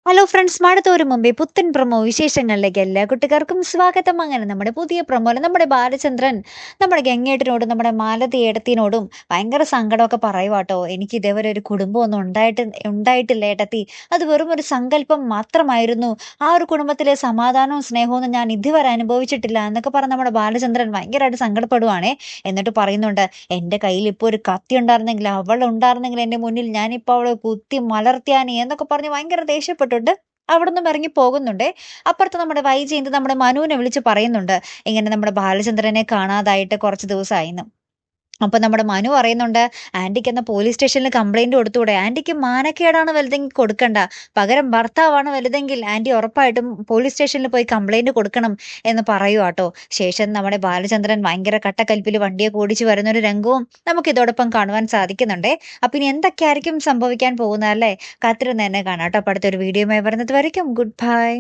Hello friends, മഴത്തോരും മുമ്പേ പുത്തൻ promo വിശേഷങ്ങളിലേക്ക് എല്ലാ കുട്ടികൾക്കും സ്വാഗതം. അങ്ങനെ നമ്മുടെ പുതിയ പ്രൊമോയിൽ നമ്മുടെ ബാലചന്ദ്രൻ നമ്മുടെ ഗംഗേട്ടനോടും നമ്മുടെ മാലതി ഏടത്തിനോടും ഭയങ്കര സങ്കടമൊക്കെ പറയുവാട്ടോ. എനിക്ക് ഇതേവരെ ഒരു കുടുംബമൊന്നും ഉണ്ടായിട്ടില്ല ഏട്ടത്തി, അത് വെറും ഒരു സങ്കല്പം മാത്രമായിരുന്നു. ആ ഒരു കുടുംബത്തിലെ സമാധാനവും സ്നേഹവും ഞാൻ ഇതുവരെ അനുഭവിച്ചിട്ടില്ല എന്നൊക്കെ പറഞ്ഞ് നമ്മുടെ ബാലചന്ദ്രൻ ഭയങ്കരമായിട്ട് സങ്കടപ്പെടുവാണേ. എന്നിട്ട് പറയുന്നുണ്ട്, എൻ്റെ കയ്യിൽ ഇപ്പോൾ ഒരു കത്തി ഉണ്ടായിരുന്നെങ്കിൽ, അവൾ ഉണ്ടായിരുന്നെങ്കിൽ എൻ്റെ മുന്നിൽ, ഞാനിപ്പോൾ അവളെ കുത്തി മലർത്തിയാനി എന്നൊക്കെ പറഞ്ഞ് ഭയങ്കര ദേഷ്യപ്പെട്ടിട്ട് അവിടുന്ന് ഇറങ്ങി പോകുന്നുണ്ടേ. അപ്പുറത്ത് നമ്മുടെ വൈജയന്ത് നമ്മുടെ മനുവിനെ വിളിച്ച് പറയുന്നുണ്ട്, ഇങ്ങനെ നമ്മുടെ ബാലചന്ദ്രനെ കാണാതായിട്ട് കുറച്ച് ദിവസമായിന്ന്. അപ്പൊ നമ്മുടെ മനു പറയുന്നുണ്ട്, ആന്റിക്ക് എന്നാ പോലീസ് സ്റ്റേഷനിൽ കംപ്ലൈന്റ് കൊടുത്തൂടെ? ആന്റിക്ക് മാനക്കേടാണ് വലുതെങ്കിൽ കൊടുക്കണ്ട, പകരം ഭർത്താവാണ് വലുതെങ്കിൽ ആന്റി ഉറപ്പായിട്ടും പോലീസ് സ്റ്റേഷനിൽ പോയി കംപ്ലൈന്റ് കൊടുക്കണം എന്ന് പറയുവാട്ടോ. ശേഷം നമ്മുടെ ബാലചന്ദ്രൻ ഭയങ്കര കട്ടക്കൽപ്പിൽ വണ്ടിയൊക്കെ ഓടിച്ചു വരുന്ന ഒരു രംഗവും നമുക്ക് ഇതോടൊപ്പം കാണുവാൻ സാധിക്കുന്നുണ്ടേ. അപ്പൊ ഇനി എന്തൊക്കെയായിരിക്കും സംഭവിക്കാൻ പോകുന്നത് അല്ലേ? കാത്തിരുന്ന് തന്നെ കാണാം കേട്ടോ. അപ്പൊ അടുത്തൊരു വീഡിയോയുമായി വരുന്നത് വരയ്ക്കും ഗുഡ് ബൈ.